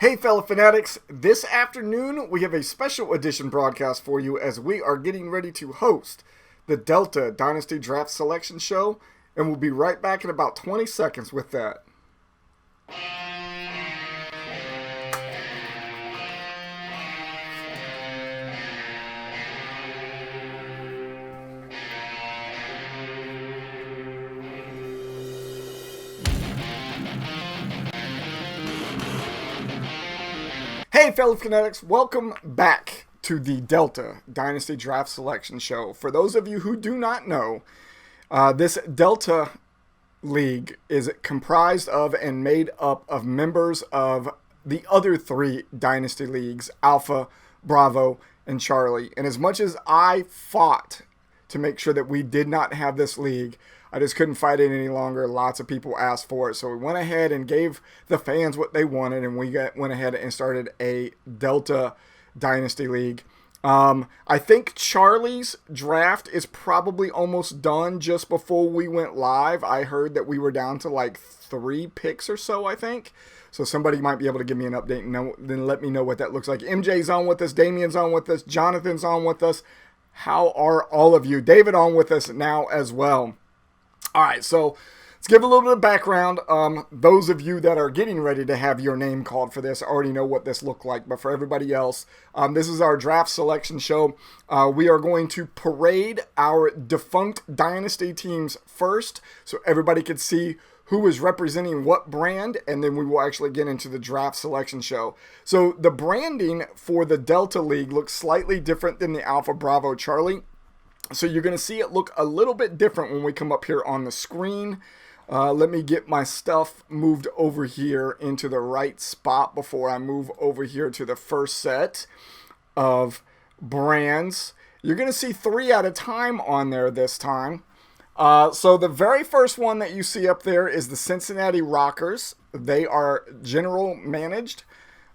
Hey fellow fanatics, this afternoon we have a special edition broadcast for you as we are getting ready to host the Delta Dynasty Draft Selection Show, and we'll be right back in about 20 seconds with that. Hey fellow fanatics, welcome back to the Delta Dynasty Draft Selection Show. For those of you who do not know, this Delta League is comprised of and made up of members of the other three Dynasty Leagues, Alpha, Bravo, and Charlie. And as much as I fought to make sure that we did not have this league, I just couldn't fight it any longer. Lots of people asked for it. So we went ahead and gave the fans what they wanted, and we went ahead and started a Delta Dynasty League. I think Charlie's draft is probably almost done. Just before we went live, I heard that we were down to like 3 picks or so, I think. So somebody might be able to give me an update and then let me know what that looks like. MJ's on with us. Damien's on with us. Jonathan's on with us. How are all of you? David on with us now as well. All right, so let's give a little bit of background. Those of you that are getting ready to have your name called for this already know what this looked like, but for everybody else, this is our draft selection show. We are going to parade our defunct Dynasty teams first, so everybody can see who is representing what brand, and then we will actually get into the draft selection show. So the branding for the Delta League looks slightly different than the Alpha, Bravo, Charlie. So you're going to see it look a little bit different when we come up here on the screen. Let me get my stuff moved over here into the right spot before I move over here to the first set of brands. You're going to see 3 at a time on there this time. So the very first one that you see up there is the Cincinnati Rockers. They are general managed.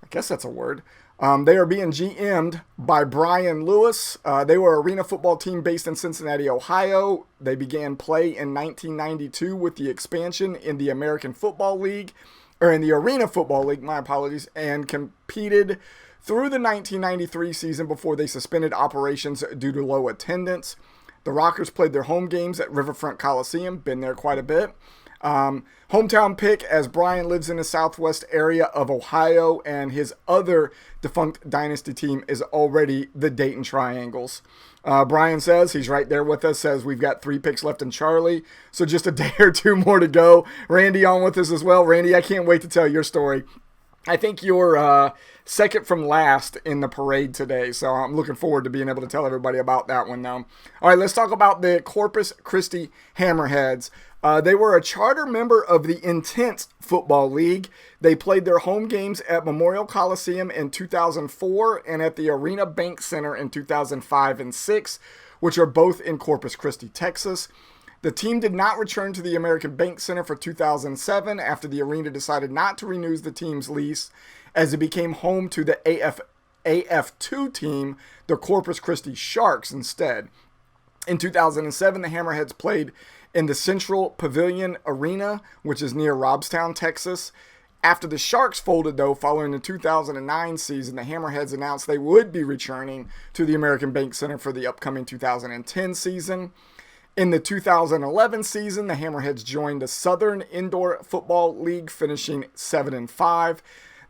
I guess that's a word. They are being GM'd by Brian Lewis. They were an arena football team based in Cincinnati, Ohio. They began play in 1992 with the expansion in the American Football League, or in the Arena Football League, my apologies, and competed through the 1993 season before they suspended operations due to low attendance. The Rockers played their home games at Riverfront Coliseum, been there quite a bit. Hometown pick, as Brian lives in the southwest area of Ohio, and his other defunct Dynasty team is already the Dayton Triangles. Brian says, he's right there with us, says we've got 3 picks left in Charlie, so just a day or 2 more to go. Randy on with us as well. Randy, I can't wait to tell your story. I think you're second from last in the parade today, so I'm looking forward to being able to tell everybody about that one now. All right, let's talk about the Corpus Christi Hammerheads. They were a charter member of the Intense Football League. They played their home games at Memorial Coliseum in 2004 and at the Arena Bank Center in 2005 and 6, which are both in Corpus Christi, Texas. The team did not return to the American Bank Center for 2007 after the arena decided not to renew the team's lease, as it became home to the AF2 team, the Corpus Christi Sharks, instead. In 2007, the Hammerheads played in the Central Pavilion Arena, which is near Robstown, Texas. After the Sharks folded, though, following the 2009 season, the Hammerheads announced they would be returning to the American Bank Center for the upcoming 2010 season. In the 2011 season, the Hammerheads joined the Southern Indoor Football League, finishing 7-5.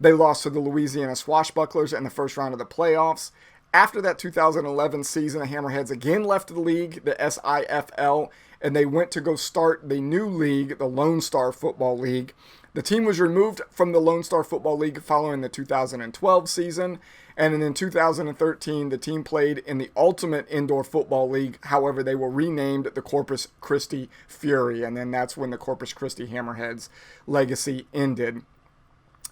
They lost to the Louisiana Swashbucklers in the first round of the playoffs. After that 2011 season, the Hammerheads again left the league, the SIFL, and they went to go start the new league, the Lone Star Football League. The team was removed from the Lone Star Football League following the 2012 season, and in 2013, the team played in the Ultimate Indoor Football League. However, they were renamed the Corpus Christi Fury, and then that's when the Corpus Christi Hammerheads legacy ended.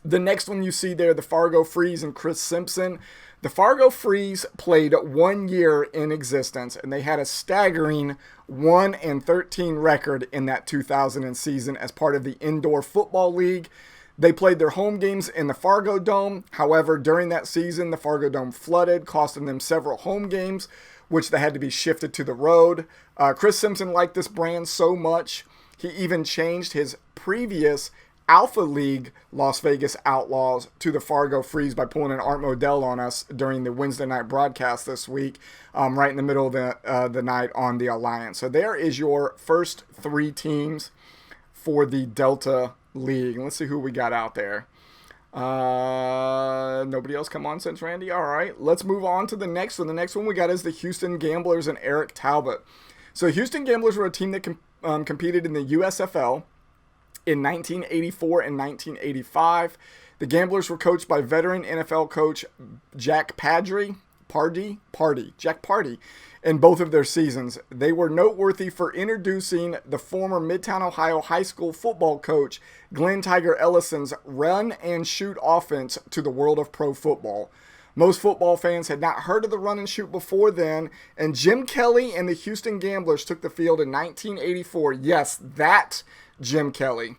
The next one you see there, the Fargo Freeze and Chris Simpson. The Fargo Freeze played 1 year in existence, and they had a staggering 1-13 record in that 2000 season as part of the Indoor Football League. They played their home games in the Fargo Dome. However, during that season, the Fargo Dome flooded, costing them several home games, which they had to be shifted to the road. Chris Simpson liked this brand so much, he even changed his previous Alpha League Las Vegas Outlaws to the Fargo Freeze by pulling an Art Modell on us during the Wednesday night broadcast this week, right in the middle of the night on the Alliance. So there is your first 3 teams for the Delta League. Let's see who we got out there. Nobody else come on since Randy? All right, let's move on to the next one. The next one we got is the Houston Gamblers and Eric Talbot. So Houston Gamblers were a team that competed in the USFL in 1984 and 1985. The Gamblers were coached by veteran NFL coach Jack Pardee in both of their seasons. They were noteworthy for introducing the former Midtown Ohio high school football coach Glenn Tiger Ellison's run and shoot offense to the world of pro football. Most football fans had not heard of the run and shoot before then, and Jim Kelly and the Houston Gamblers took the field in 1984. Yes, that Jim Kelly.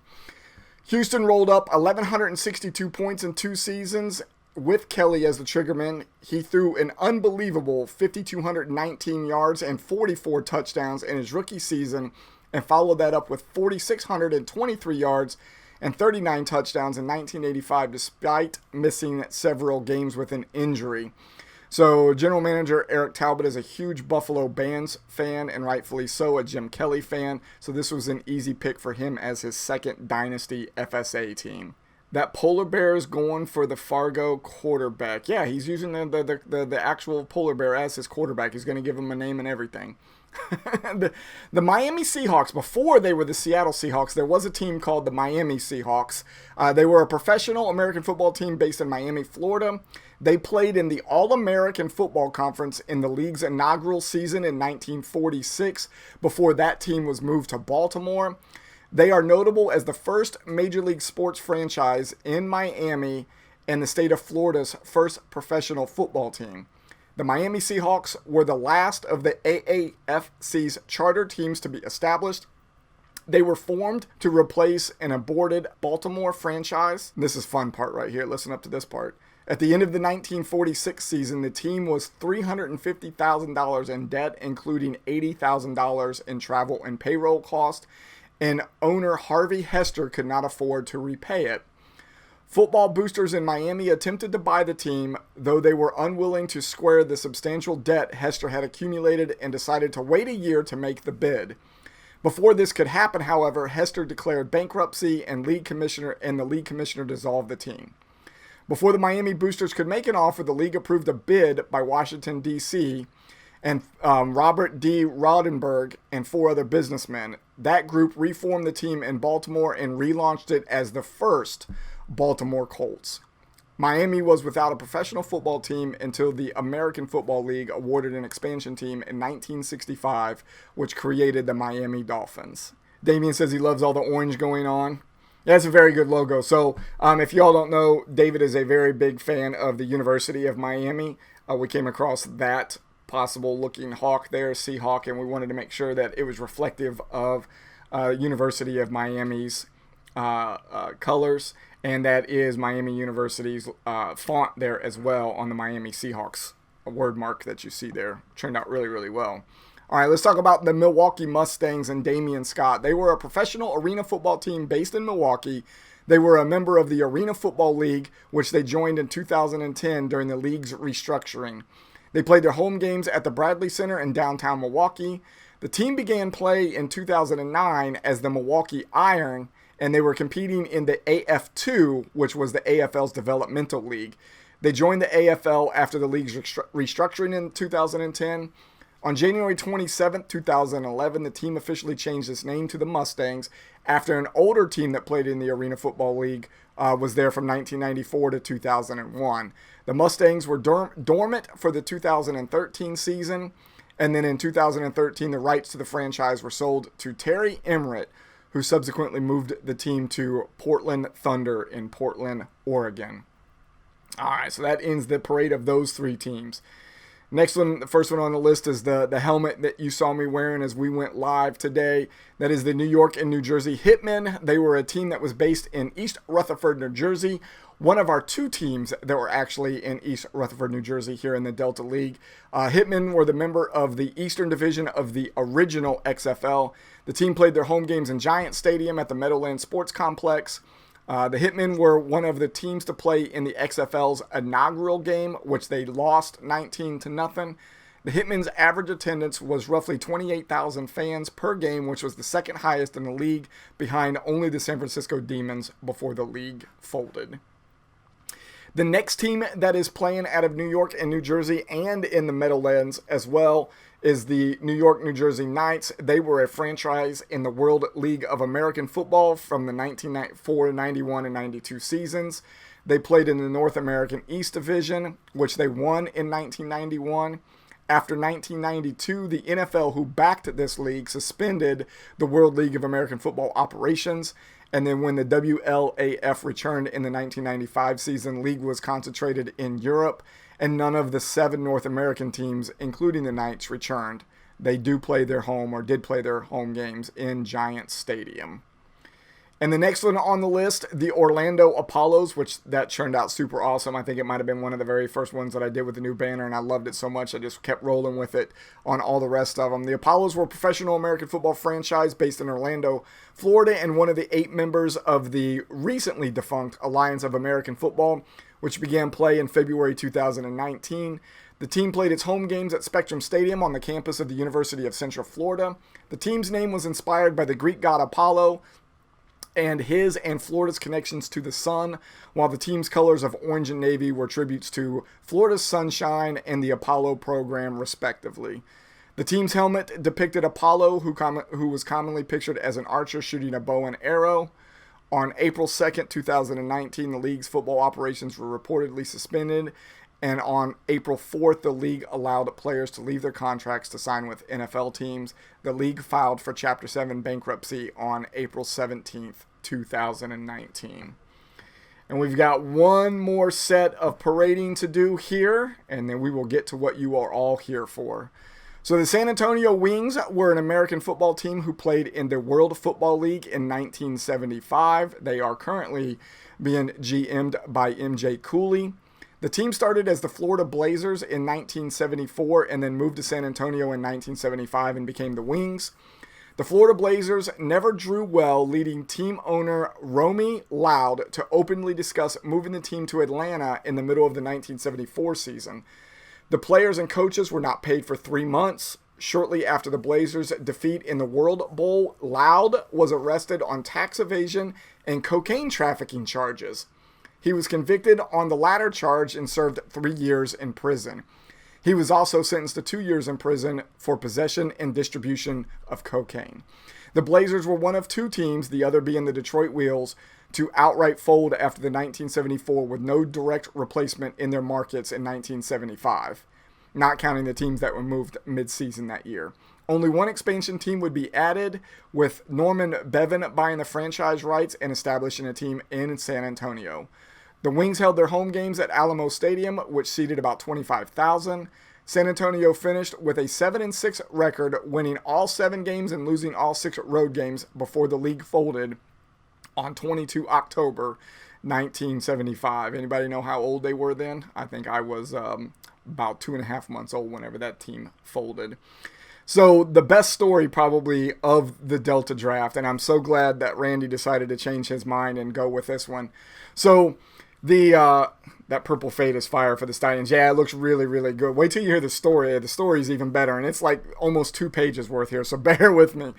Houston rolled up 1,162 points in 2 seasons with Kelly as the triggerman. He threw an unbelievable 5,219 yards and 44 touchdowns in his rookie season, and followed that up with 4,623 yards and 39 touchdowns in 1985, despite missing several games with an injury. So general manager Eric Talbot is a huge Buffalo Bands fan, and rightfully so, a Jim Kelly fan. So this was an easy pick for him as his second Dynasty FSA team. That Polar Bear is going for the Fargo quarterback. Yeah, he's using the actual Polar Bear as his quarterback. He's going to give him a name and everything. The Miami Seahawks, before they were the Seattle Seahawks, there was a team called the Miami Seahawks. They were a professional American football team based in Miami, Florida. They played in the All-American Football Conference in the league's inaugural season in 1946, before that team was moved to Baltimore. They are notable as the first Major League sports franchise in Miami and the state of Florida's first professional football team. The Miami Seahawks were the last of the AAFC's charter teams to be established. They were formed to replace an aborted Baltimore franchise. This is fun part right here. Listen up to this part. At the end of the 1946 season, the team was $350,000 in debt, including $80,000 in travel and payroll costs, and owner Harvey Hester could not afford to repay it. Football boosters in Miami attempted to buy the team, though they were unwilling to square the substantial debt Hester had accumulated and decided to wait a year to make the bid. Before this could happen, however, Hester declared bankruptcy and the league commissioner dissolved the team. Before the Miami boosters could make an offer, the league approved a bid by Washington, D.C., and Robert D. Rodenberg and 4 other businessmen. That group reformed the team in Baltimore and relaunched it as the first Baltimore Colts. Miami was without a professional football team until the American Football League awarded an expansion team in 1965, which created the Miami Dolphins. Damien says he loves all the orange going on. That's a very good logo. So if y'all don't know, David is a very big fan of the University of Miami. We came across that possible looking hawk there, Seahawk, and we wanted to make sure that it was reflective of University of Miami's colors, and that is Miami University's font there as well on the Miami Seahawks word mark that you see there. Turned out really, really well. All right, let's talk about the Milwaukee Mustangs and Damien Scott. They were a professional arena football team based in Milwaukee. They were a member of the Arena Football League, which they joined in 2010 during the league's restructuring. They played their home games at the Bradley Center in downtown Milwaukee. The team began play in 2009 as the Milwaukee Iron, and they were competing in the AF2, which was the AFL's developmental league. They joined the AFL after the league's restructuring in 2010. On January 27, 2011, the team officially changed its name to the Mustangs after an older team that played in the Arena Football League was there from 1994 to 2001. The Mustangs were dormant for the 2013 season, and then in 2013, the rights to the franchise were sold to Terry Emmerich, who subsequently moved the team to Portland Thunder in Portland, Oregon. All right, so that ends the parade of those 3 teams. Next one, the first one on the list is the helmet that you saw me wearing as we went live today. That is the New York and New Jersey Hitmen. They were a team that was based in East Rutherford, New Jersey. One of our 2 teams that were actually in East Rutherford, New Jersey here in the Delta League. Hitmen were the member of the Eastern Division of the original XFL. The team played their home games in Giant Stadium at the Meadowlands Sports Complex. The Hitmen were one of the teams to play in the XFL's inaugural game, which they lost 19-0. The Hitmen's average attendance was roughly 28,000 fans per game, which was the second highest in the league, behind only the San Francisco Demons before the league folded. The next team that is playing out of New York and New Jersey and in the Meadowlands as well is the New York, New Jersey Knights. They were a franchise in the World League of American Football from the 1994, 91, and 92 seasons. They played in the North American East Division, which they won in 1991. After 1992, the NFL, who backed this league, suspended the World League of American Football operations. And then when the WLAF returned in the 1995 season, league was concentrated in Europe, and none of the 7 North American teams, including the Knights, returned. They do play their home, or did play their home games in Giants Stadium. And the next one on the list, the Orlando Apollos, which that turned out super awesome. I think it might have been one of the very first ones that I did with the new banner, and I loved it so much I just kept rolling with it on all the rest of them. The Apollos were a professional American football franchise based in Orlando, Florida, and one of the 8 members of the recently defunct Alliance of American Football, which began play in February 2019. The team played its home games at Spectrum Stadium on the campus of the University of Central Florida. The team's name was inspired by the Greek god Apollo and his and Florida's connections to the sun, while the team's colors of orange and navy were tributes to Florida's sunshine and the Apollo program, respectively. The team's helmet depicted Apollo, who was commonly pictured as an archer shooting a bow and arrow. On April 2nd, 2019, the league's football operations were reportedly suspended, and on April 4th, the league allowed players to leave their contracts to sign with NFL teams. The league filed for Chapter 7 bankruptcy on April 17th, 2019. And we've got one more set of parading to do here, and then we will get to what you are all here for. So the San Antonio Wings were an American football team who played in the World Football League in 1975. They are currently being GM'd by MJ Cooley. The team started as the Florida Blazers in 1974 and then moved to San Antonio in 1975 and became the Wings. The Florida Blazers never drew well, leading team owner Romy Loud to openly discuss moving the team to Atlanta in the middle of the 1974 season. The players and coaches were not paid for 3 months. Shortly after the Blazers' defeat in the World Bowl, Loud was arrested on tax evasion and cocaine trafficking charges. He was convicted on the latter charge and served 3 years in prison. He was also sentenced to 2 years in prison for possession and distribution of cocaine. The Blazers were one of 2 teams, the other being the Detroit Wheels, to outright fold after the 1974 with no direct replacement in their markets in 1975, not counting the teams that were moved mid-season that year. Only one expansion team would be added, with Norman Bevan buying the franchise rights and establishing a team in San Antonio. The Wings held their home games at Alamo Stadium, which seated about 25,000. San Antonio finished with a 7-6 record, winning all 7 games and losing all 6 road games before the league folded on 22 October 1975. Anybody know how old they were then? I think I was about 2.5 months old whenever that team folded. So the best story probably of the Delta draft, and I'm so glad that Randy decided to change his mind and go with this one. So that purple fade is fire for the Stallions. Yeah, it looks really, really good. Wait till you hear the story. The story is even better, and it's like almost 2 pages worth here, so bear with me.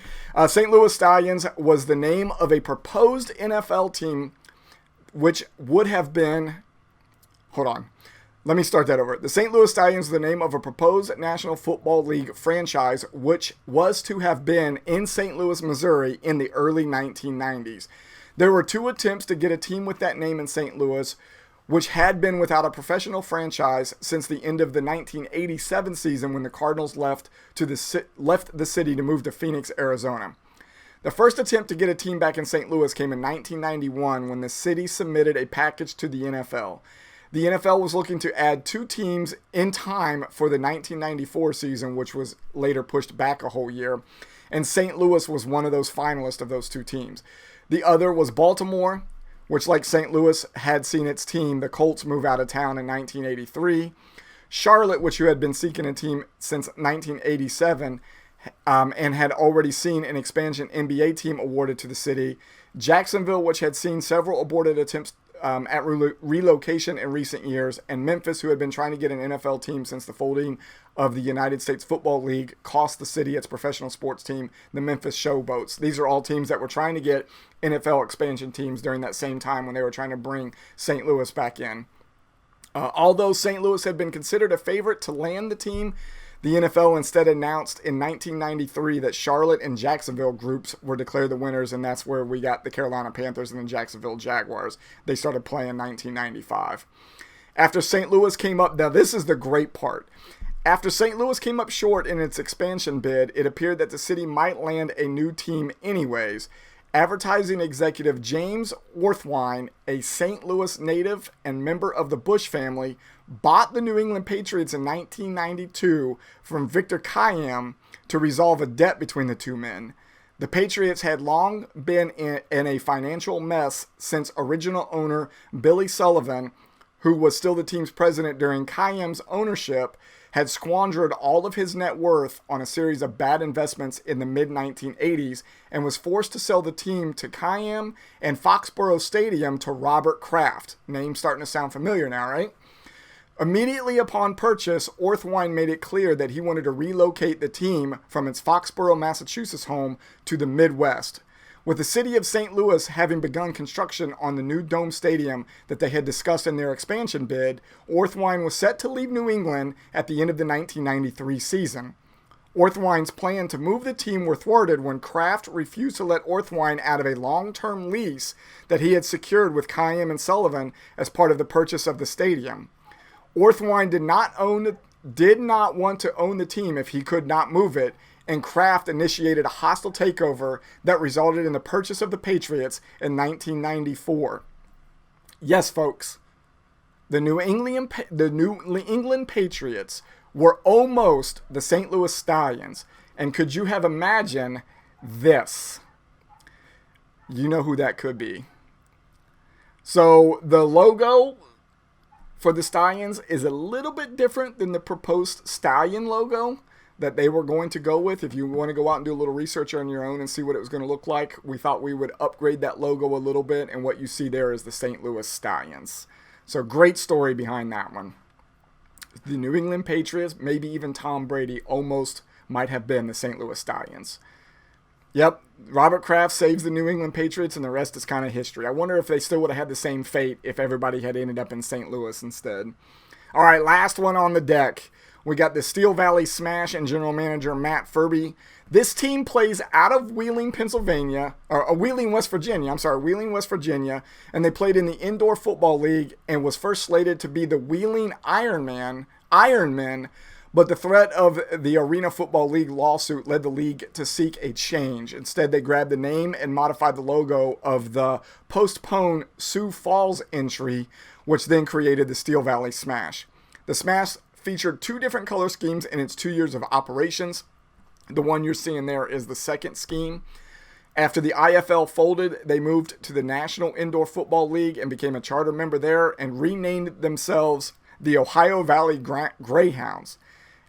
St. Louis Stallions was the name of a proposed NFL team, which would have been... Hold on. Let me start that over. The St. Louis Stallions is the name of a proposed National Football League franchise, which was to have been in St. Louis, Missouri in the early 1990s. There were 2 attempts to get a team with that name in St. Louis, which had been without a professional franchise since the end of the 1987 season when the Cardinals left the city to move to Phoenix, Arizona. The first attempt to get a team back in St. Louis came in 1991 when the city submitted a package to the NFL. The NFL was looking to add 2 teams in time for the 1994 season, which was later pushed back a whole year, and St. Louis was one of those finalists of those 2 teams. The other was Baltimore, which, like St. Louis, had seen its team, the Colts, move out of town in 1983. Charlotte, which had been seeking a team since 1987, and had already seen an expansion NBA team awarded to the city. Jacksonville, which had seen several aborted attempts at relocation in recent years, and Memphis, who had been trying to get an NFL team since the folding of the United States Football League, cost the city its professional sports team, the Memphis Showboats. These are all teams that were trying to get NFL expansion teams during that same time when they were trying to bring St. Louis back in. Although St. Louis had been considered a favorite to land the team, the NFL instead announced in 1993 that Charlotte and Jacksonville groups were declared the winners, and that's where we got the Carolina Panthers and the Jacksonville Jaguars. They started playing in 1995. After St. Louis came up, now this is the great part. After St. Louis came up short in its expansion bid, it appeared that the city might land a new team anyways. Advertising executive James Orthwein, a St. Louis native and member of the Bush family, bought the New England Patriots in 1992 from Victor Kiam to resolve a debt between the two men. The Patriots had long been in a financial mess since original owner Billy Sullivan, who was still the team's president during Kiam's ownership, had squandered all of his net worth on a series of bad investments in the mid-1980s and was forced to sell the team to Kiam and Foxborough Stadium to Robert Kraft. Name starting to sound familiar now, right? Immediately upon purchase, Orthwein made it clear that he wanted to relocate the team from its Foxborough, Massachusetts home to the Midwest. With the city of St. Louis having begun construction on the new dome stadium that they had discussed in their expansion bid, Orthwein was set to leave New England at the end of the 1993 season. Orthwein's plan to move the team were thwarted when Kraft refused to let Orthwein out of a long-term lease that he had secured with Kiam and Sullivan as part of the purchase of the stadium. Orthwein did not want to own the team if he could not move it, and Kraft initiated a hostile takeover that resulted in the purchase of the Patriots in 1994. Yes, folks, the New England Patriots were almost the St. Louis Stallions. And could you have imagined this? You know who that could be. So the logo for the Stallions is a little bit different than the proposed Stallion logo that they were going to go with. If you want to go out and do a little research on your own and see what it was going to look like, we thought we would upgrade that logo a little bit, and what you see there is the St. Louis Stallions. So great story behind that one. The New England Patriots, maybe even Tom Brady, almost might have been the St. Louis Stallions. Yep, Robert Kraft saves the New England Patriots, and the rest is kind of history. I wonder if they still would have had the same fate if everybody had ended up in St. Louis instead. All right, last one on the deck. We got the Steel Valley Smash and general manager Matt FURBEE. This team plays out of Wheeling, Wheeling, West Virginia, and they played in the Indoor Football League and was first slated to be the Wheeling Ironmen, but the threat of the Arena Football League lawsuit led the league to seek a change. Instead, they grabbed the name and modified the logo of the postponed Sioux Falls entry, which then created the Steel Valley Smash. The Smash featured two different color schemes in its 2 years of operations. The one you're seeing there is the second scheme. After the IFL folded, they moved to the National Indoor Football League and became a charter member there and renamed themselves the Ohio Valley Greyhounds.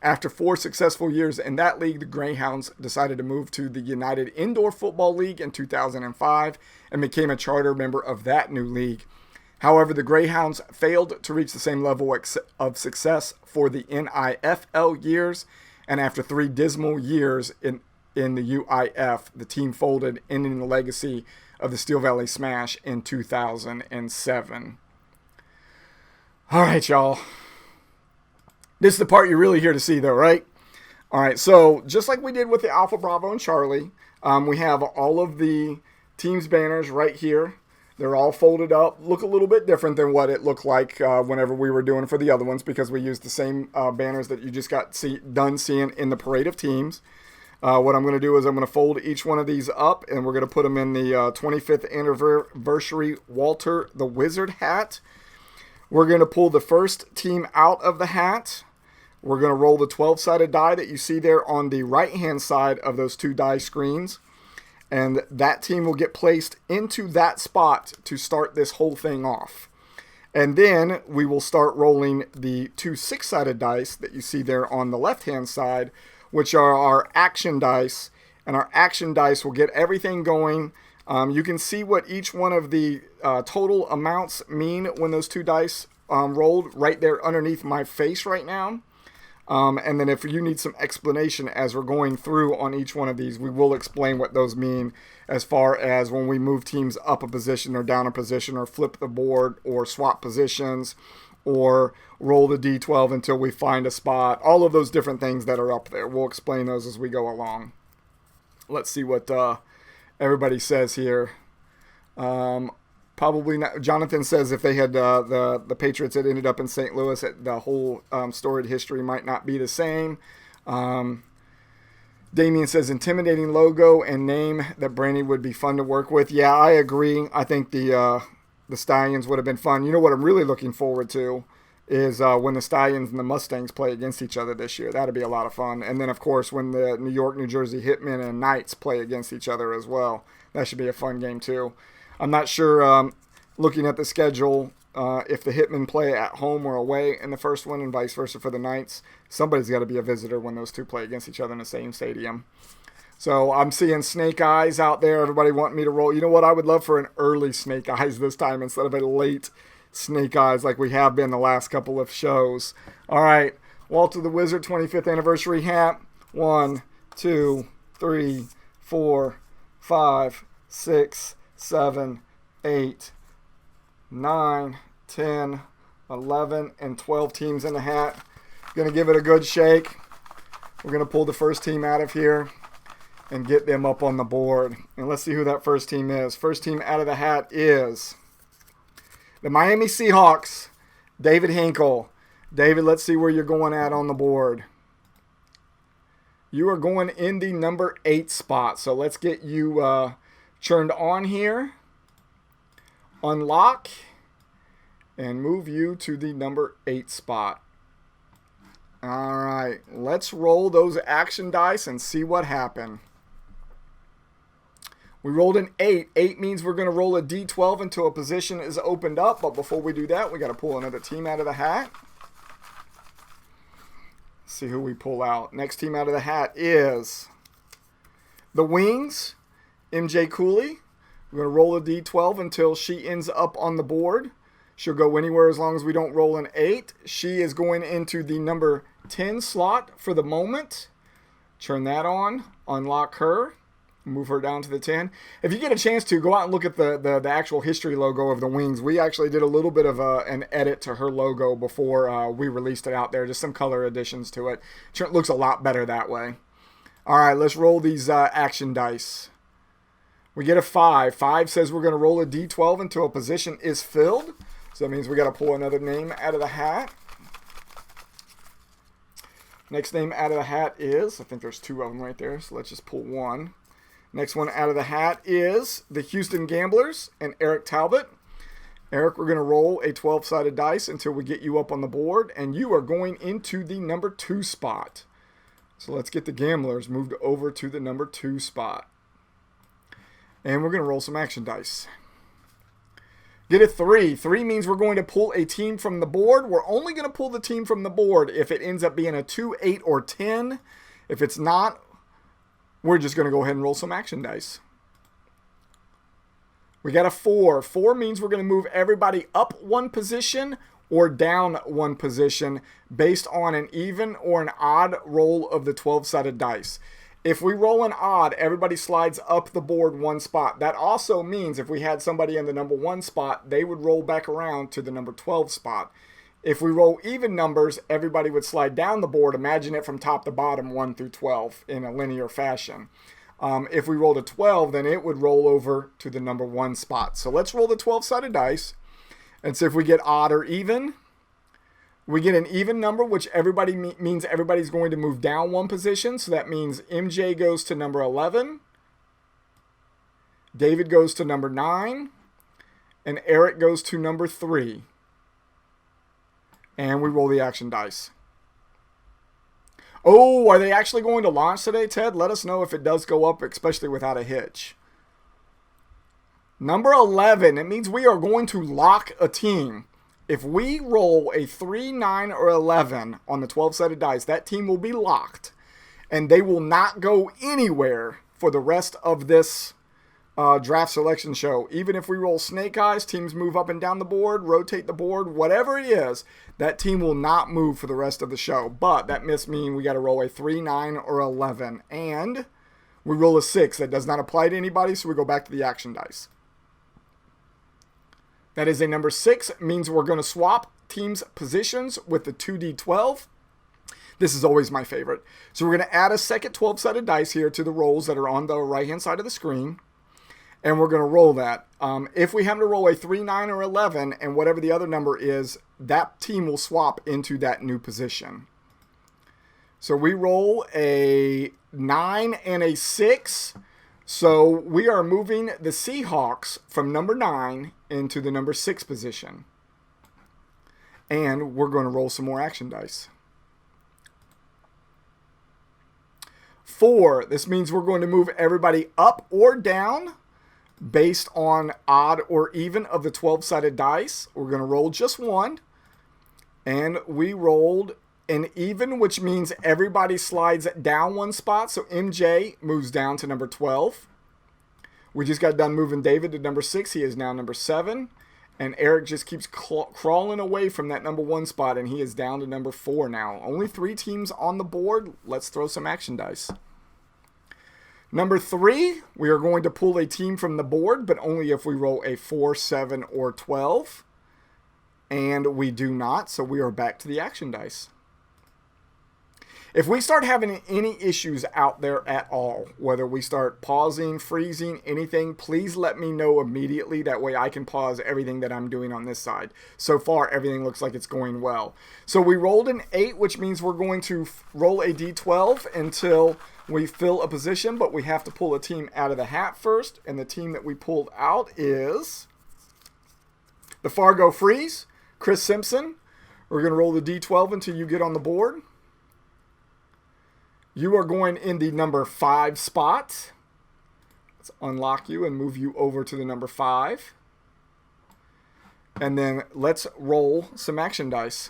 After 4 successful years in that league, the Greyhounds decided to move to the United Indoor Football League in 2005 and became a charter member of that new league. However, the Greyhounds failed to reach the same level of success for the NIFL years, and after 3 dismal years in the UIF, the team folded, ending the legacy of the Steel Valley Smash in 2007. All right, y'all. This is the part you're really here to see, though, right? All right, so just like we did with the Alpha, Bravo, and Charlie, we have all of the team's banners right here. They're all folded up, look a little bit different than what it looked like whenever we were doing for the other ones, because we used the same banners that you just got done seeing in the Parade of Teams. What I'm going to do is I'm going to fold each one of these up, and we're going to put them in the 25th anniversary Walter the Wizard hat. We're going to pull the first team out of the hat. We're going to roll the 12-sided die that you see there on the right-hand side of those 2 die screens. And that team will get placed into that spot to start this whole thing off. And then we will start rolling the 2 6-sided dice that you see there on the left-hand side, which are our action dice. And our action dice will get everything going. You can see what each one of the total amounts mean when those two dice rolled right there underneath my face right now. And then if you need some explanation as we're going through on each one of these, we will explain what those mean as far as when we move teams up a position or down a position or flip the board or swap positions or roll the D12 until we find a spot. All of those different things that are up there. We'll explain those as we go along. Let's see what everybody says here. Probably not. Jonathan says if they had the Patriots had ended up in St. Louis, the whole storied history might not be the same. Damien says intimidating logo and name that Brandy would be fun to work with. Yeah, I agree. I think the Stallions would have been fun. You know what I'm really looking forward to is when the Stallions and the Mustangs play against each other this year. That'd be a lot of fun. And then, of course, when the New York, New Jersey Hitmen and Knights play against each other as well. That should be a fun game, too. I'm not sure, looking at the schedule, if the Hitmen play at home or away in the first one and vice versa for the Knights. Somebody's got to be a visitor when those two play against each other in the same stadium. So I'm seeing Snake Eyes out there. Everybody wanting me to roll. You know what? I would love for an early Snake Eyes this time instead of a late Snake Eyes like we have been the last couple of shows. All right. Walter the Wizard 25th anniversary hat. 1, 2, 3, 4, 5, 6, 7, 8, 9, 10, 11, and 12 teams in the hat. Going to give it a good shake. We're going to pull the first team out of here and get them up on the board. And let's see who that first team is. First team out of the hat is the Miami Seahawks, David Hinkle. David, let's see where you're going at on the board. You are going in the number 8 spot. So let's get you turned on here. Unlock. And move you to the number 8 spot. All right. Let's roll those action dice and see what happened. We rolled an 8. 8 means we're going to roll a D12 until a position is opened up. But before we do that, we got to pull another team out of the hat. See who we pull out. Next team out of the hat is the Wings, MJ Cooley. We're going to roll a D12 until she ends up on the board. She'll go anywhere as long as we don't roll an 8. She is going into the number 10 slot for the moment. Turn that on. Unlock her. Move her down to the 10. If you get a chance to, go out and look at the actual history logo of the Wings. We actually did a little bit of an edit to her logo before we released it out there. Just some color additions to it. It looks a lot better that way. All right, let's roll these action dice. We get a 5. 5 says we're going to roll a D12 until a position is filled. So that means we got to pull another name out of the hat. Next name out of the hat is, I think there's 2 of them right there, so let's just pull one. Next one out of the hat is the Houston Gamblers and Eric Talbot. Eric, we're going to roll a 12-sided dice until we get you up on the board, and you are going into the number 2 spot. So let's get the Gamblers moved over to the number 2 spot. And we're going to roll some action dice. Get a 3. 3 means we're going to pull a team from the board. We're only going to pull the team from the board if it ends up being a 2, 8, or 10. If it's not, we're just going to go ahead and roll some action dice. We got a 4. 4 means we're going to move everybody up 1 position or down 1 position based on an even or an odd roll of the 12-sided dice. If we roll an odd, everybody slides up the board 1 spot. That also means if we had somebody in the number 1 spot, they would roll back around to the number 12 spot. If we roll even numbers, everybody would slide down the board. Imagine it from top to bottom, 1 through 12 in a linear fashion. If we rolled a 12, then it would roll over to the number 1 spot. So let's roll the 12-sided dice and see if we get odd or even. We get an even number, which everybody means everybody's going to move down 1 position. So that means MJ goes to number 11. David goes to number 9. And Eric goes to number 3. And we roll the action dice. Oh, are they actually going to launch today, Ted? Let us know if it does go up, especially without a hitch. Number 11, it means we are going to lock a team. If we roll a 3, 9, or 11 on the 12-sided dice, that team will be locked. and they will not go anywhere for the rest of this draft selection show. Even if we roll snake eyes, teams move up and down the board, rotate the board, whatever it is, that team will not move for the rest of the show. But that must mean we got to roll a 3, 9, or 11. And we roll a 6. That does not apply to anybody, so we go back to the action dice. That is a number 6. It means we're going to swap teams' positions with the 2d12. This is always my favorite. So we're going to add a second 12-sided dice here to the rolls that are on the right-hand side of the screen. And we're going to roll that. If we happen to roll a 3, 9, or 11, and whatever the other number is, that team will swap into that new position. So we roll a 9 and a 6. So we are moving the Seahawks from number 9 into the number 6 position. And we're going to roll some more action dice. 4. This means we're going to move everybody up or down based on odd or even of the 12-sided dice. We're going to roll just one. And we rolled an even, which means everybody slides down one spot. So MJ moves down to number 12. We just got done moving David to number 6. He is now number 7. And Eric just keeps crawling away from that number 1 spot, and he is down to number 4 now. Only 3 teams on the board. Let's throw some action dice. Number 3, we are going to pull a team from the board, but only if we roll a 4, 7, or 12. And we do not, so we are back to the action dice. If we start having any issues out there at all, whether we start pausing, freezing, anything, please let me know immediately. That way I can pause everything that I'm doing on this side. So far, everything looks like it's going well. So we rolled an 8, which means we're going to roll a d12 until we fill a position, but we have to pull a team out of the hat first. And the team that we pulled out is the Fargo Freeze, Chris Simpson. We're going to roll the d12 until you get on the board. You are going in the number 5 spot. Let's unlock you and move you over to the number 5. And then let's roll some action dice.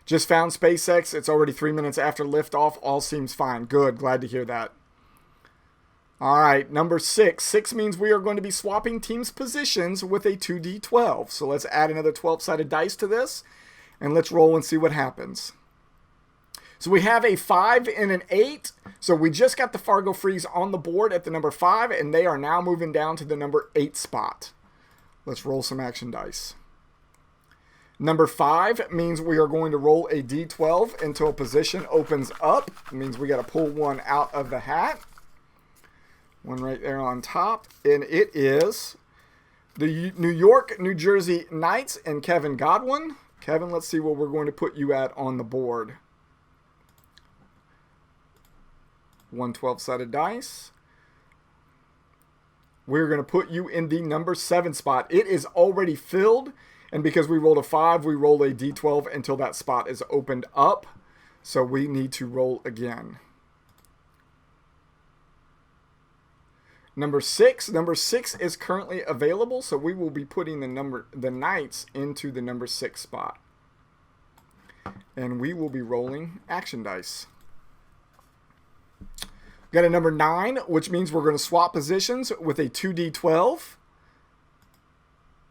Just found SpaceX. It's already 3 minutes after liftoff. All seems fine. Good. Glad to hear that. All right, number 6. 6 means we are going to be swapping teams' positions with a 2d12. So let's add another 12-sided dice to this. And let's roll and see what happens. So we have a 5 and an 8. So we just got the Fargo Freeze on the board at the number 5, and they are now moving down to the number 8 spot. Let's roll some action dice. Number 5 means we are going to roll a d12 until a position opens up. It means we got to pull one out of the hat. One right there on top. And it is the New York, New Jersey Knights and Kevin Godwin. Kevin, let's see what we're going to put you at on the board. 1 12-sided dice. We're going to put you in the number 7 spot. It is already filled, and because we rolled a 5, we roll a d12 until that spot is opened up. So we need to roll again. Number 6. Number 6 is currently available, so we will be putting the Knights into the number 6 spot. And we will be rolling action dice. Got a number 9, which means we're going to swap positions with a 2d12.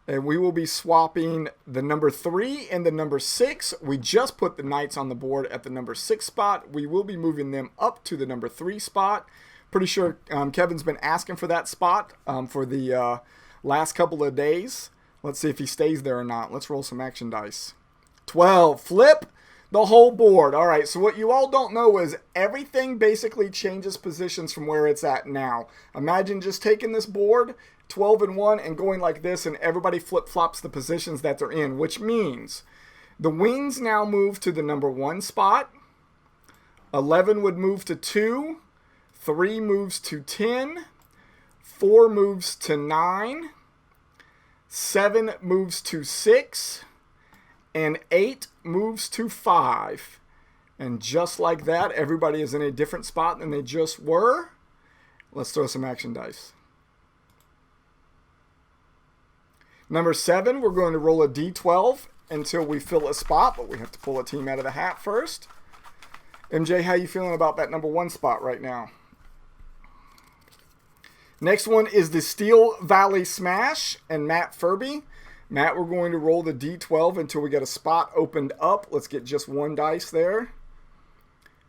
And we will be swapping the number 3 and the number 6. We just put the Knights on the board at the number 6 spot. We will be moving them up to the number 3 spot. Pretty sure Kevin's been asking for that spot for the last couple of days. Let's see if he stays there or not. Let's roll some action dice. 12. Flip the whole board. All right, so what you all don't know is everything basically changes positions from where it's at now. Imagine just taking this board, 12 and 1, and going like this, and everybody flip-flops the positions that they're in, which means the wings now move to the number 1 spot. 11 would move to 2. 3 moves to 10. 4 moves to 9. 7 moves to 6. And 8 moves to 5. And just like that, everybody is in a different spot than they just were. Let's throw some action dice. Number 7, we're going to roll a d12 until we fill a spot, but we have to pull a team out of the hat first. MJ, how you feeling about that number 1 spot right now? Next one is the Steel Valley Smash and Matt FURBEE. Matt, we're going to roll the D12 until we get a spot opened up. Let's get just 1 dice there.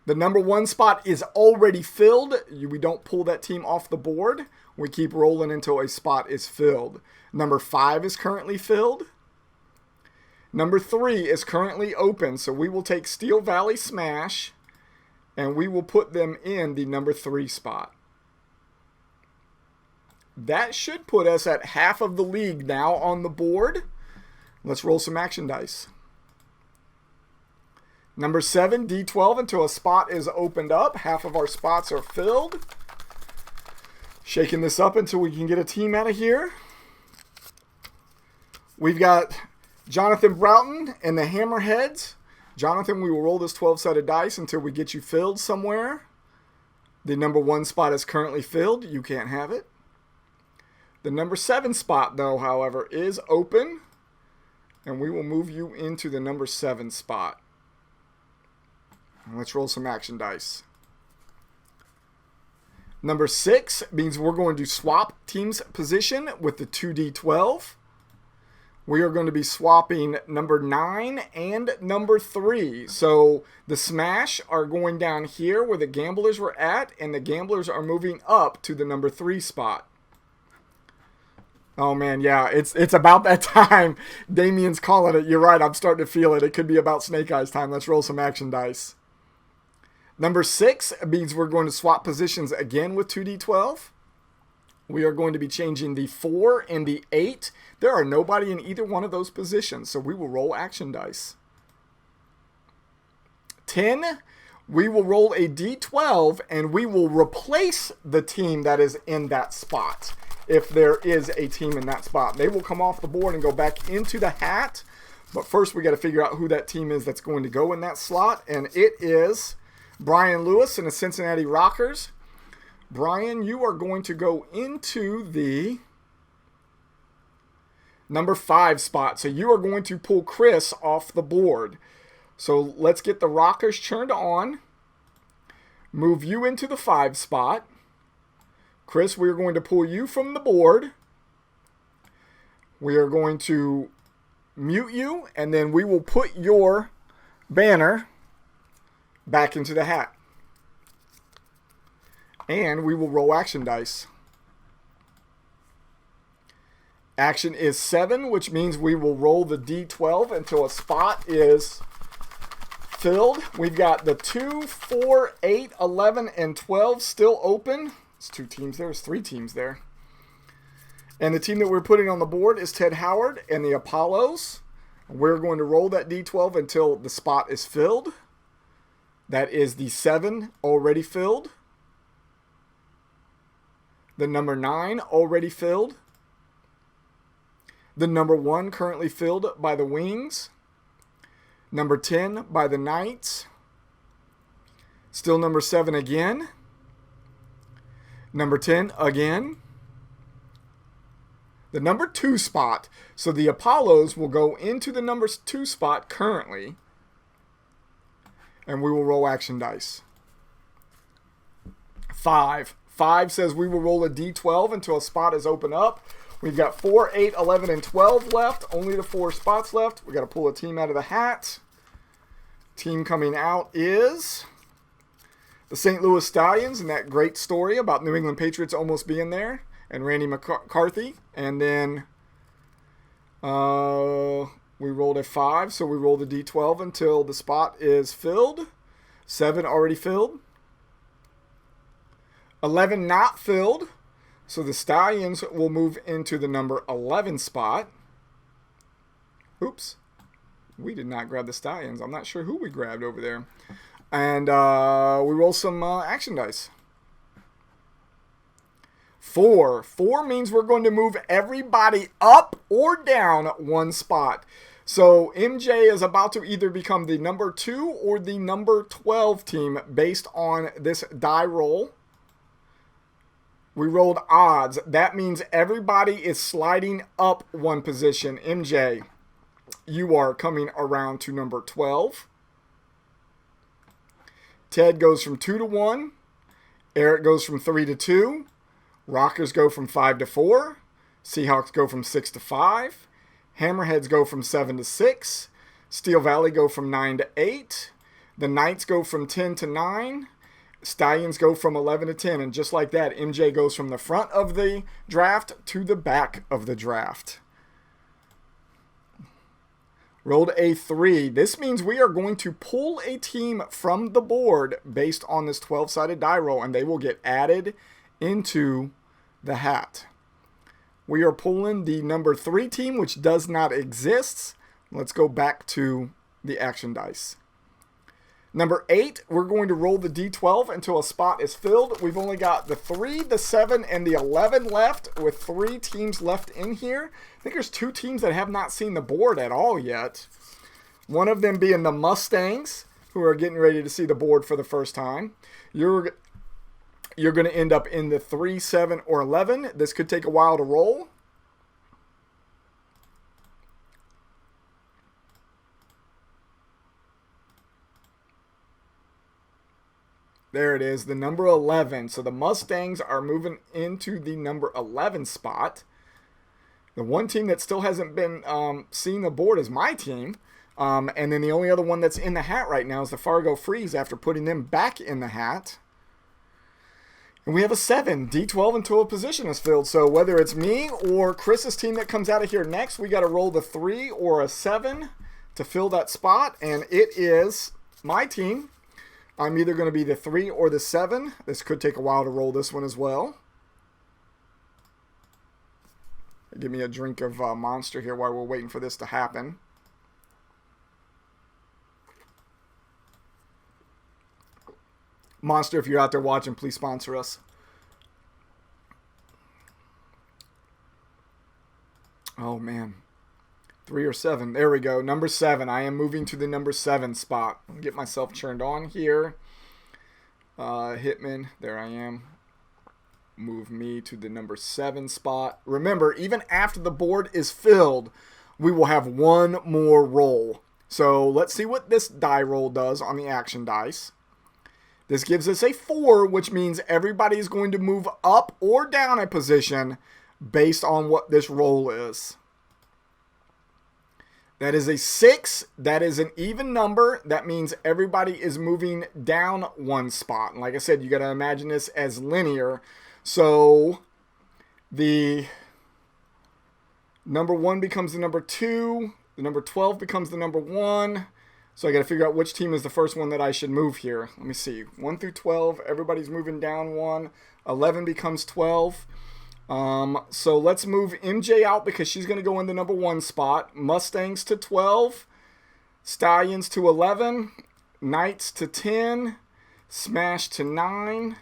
The number 1 spot is already filled. We don't pull that team off the board. We keep rolling until a spot is filled. Number 5 is currently filled. Number 3 is currently open, so we will take Steel Valley Smash and we will put them in the number 3 spot. That should put us at half of the league now on the board. Let's roll some action dice. Number 7, D12 until a spot is opened up. Half of our spots are filled. Shaking this up until we can get a team out of here. We've got Jonathan Broughton and the Hammerheads. Jonathan, we will roll this 12-sided dice until we get you filled somewhere. The number 1 spot is currently filled. You can't have it. The number 7 spot, though, however, is open. And we will move you into the number 7 spot. Let's roll some action dice. Number 6 means we're going to swap team's position with the 2D12. We are going to be swapping number 9 and number 3. So the Smash are going down here where the Gamblers were at, and the Gamblers are moving up to the number 3 spot. Oh man, yeah, it's about that time. Damien's calling it. You're right, I'm starting to feel it. It could be about Snake Eyes time. Let's roll some action dice. Number 6 means we're going to swap positions again with 2D12. We are going to be changing the 4 and the 8. There are nobody in either one of those positions, so we will roll action dice. 10, we will roll a D12, and we will replace the team that is in that spot. If there is a team in that spot, they will come off the board and go back into the hat. But first, we got to figure out who that team is that's going to go in that slot, and it is Brian Lewis and the Cincinnati Rockers. Brian, you are going to go into the number 5 spot. So you are going to pull Chris off the board. So let's get the Rockers turned on. Move you into the 5 spot. Chris, we are going to pull you from the board. We are going to mute you, and then we will put your banner back into the hat. And we will roll action dice. Action is 7, which means we will roll the D12 until a spot is filled. We've got the 2, 4, 8, 11, and 12 still open. There's 2 teams there. There's 3 teams there. And the team that we're putting on the board is Ted Howard and the Apollos. We're going to roll that D12 until the spot is filled. That is the 7 already filled. The number 9 already filled. The number 1 currently filled by the Wings. Number 10 by the Knights. Still number 7 again. Number 10 again. The number 2 spot. So the Apollos will go into the number 2 spot currently. And we will roll action dice. 5. 5 says we will roll a D12 until a spot is open up. We've got 4, 8, 11, and 12 left. Only the 4 spots left. We've got to pull a team out of the hat. Team coming out is the St. Louis Stallions, and that great story about New England Patriots almost being there, and Randy McCarthy. And then we rolled a 5, so we roll the D12 until the spot is filled. 7 already filled. 11 not filled, so the Stallions will move into the number 11 spot. Oops, we did not grab the Stallions. I'm not sure who we grabbed over there. And we roll some action dice. 4. 4 means we're going to move everybody up or down 1 spot. So MJ is about to either become the number 2 or the number 12 team based on this die roll. We rolled odds. That means everybody is sliding up 1 position. MJ, You are coming around to number 12. Ted goes from 2 to 1. Eric goes from 3 to 2. Rockers go from 5 to 4. Seahawks go from 6 to 5. Hammerheads go from 7 to 6. Steel Valley go from 9 to 8. The Knights go from 10 to 9. Stallions go from 11 to 10. And just like that, MJ goes from the front of the draft to the back of the draft. Rolled a 3. This means we are going to pull a team from the board based on this 12-sided die roll, and they will get added into the hat. We are pulling the number 3 team, which does not exist. Let's go back to the action dice. Number 8, we're going to roll the D12 until a spot is filled. We've only got the 3, the 7, and the 11 left, with 3 teams left in here. I think there's 2 teams that have not seen the board at all yet. One of them being the Mustangs, who are getting ready to see the board for the first time. You're going to end up in the 3, 7, or 11. This could take a while to roll. There it is, the number 11. So the Mustangs are moving into the number 11 spot. The one team that still hasn't been seeing the board is my team. And then the only other one that's in the hat right now is the Fargo Freeze after putting them back in the hat. And we have a 7, D12 until a position is filled. So whether it's me or Chris's team that comes out of here next, we got to roll the 3 or a 7 to fill that spot. And it is my team. I'm either going to be the 3 or the 7. This could take a while to roll this one as well. Give me a drink of Monster here while we're waiting for this to happen. Monster, if you're out there watching, please sponsor us. Oh, man. 3 or 7. There we go. Number 7. I am moving to the number 7 spot. I'll get myself turned on here. Hitman. There I am. Move me to the number 7 spot. Remember, even after the board is filled, we will have one more roll. So let's see what this die roll does on the action dice. This gives us a 4, which means everybody is going to move up or down a position based on what this roll is. That is a 6. That is an even number. That means everybody is moving down one spot. And like I said, you got to imagine this as linear. So the number 1 becomes the number 2. The number 12 becomes the number 1. So I got to figure out which team is the first one that I should move here. Let me see. 1 through 12, everybody's moving down 1. 11 becomes 12. So let's move MJ out because she's going to go in the number 1 spot. Mustangs to 12. Stallions to 11. Knights to 10. Smash to 9.